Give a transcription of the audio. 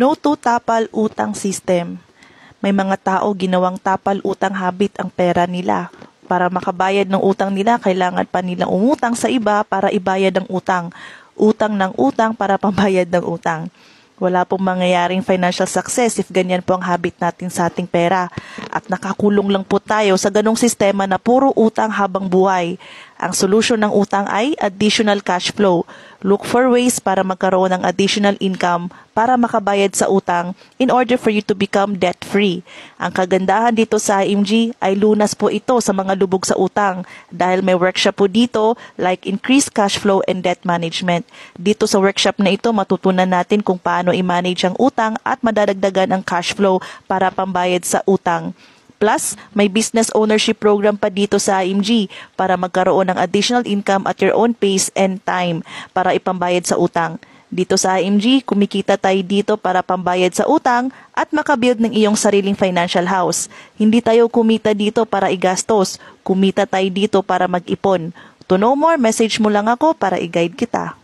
No to tapal utang system. May mga tao ginawang tapal utang habit ang pera nila. Para makabayad ng utang nila, kailangan pa nilang umutang sa iba para ibayad ang utang. Utang ng utang para pambayad ng utang. Wala pong mangyayaring financial success if ganyan po ang habit natin sa ating pera. At nakakulong lang po tayo sa ganong sistema na puro utang habang buhay. Ang solusyon ng utang ay additional cash flow. Look for ways para magkaroon ng additional income para makabayad sa utang in order for you to become debt-free. Ang kagandahan dito sa IMG ay lunas po ito sa mga lubog sa utang dahil may workshop po dito like increased cash flow and debt management. Dito sa workshop na ito matutunan natin kung paano i-manage ang utang at madadagdagan ang cash flow para pambayad sa utang. Plus, may business ownership program pa dito sa IMG para magkaroon ng additional income at your own pace and time para ipambayad sa utang. Dito sa IMG, kumikita tayo dito para pambayad sa utang at makabuild ng iyong sariling financial house. Hindi tayo kumita dito para igastos, kumita tayo dito para mag-ipon. To know more, message mo lang ako para i-guide kita.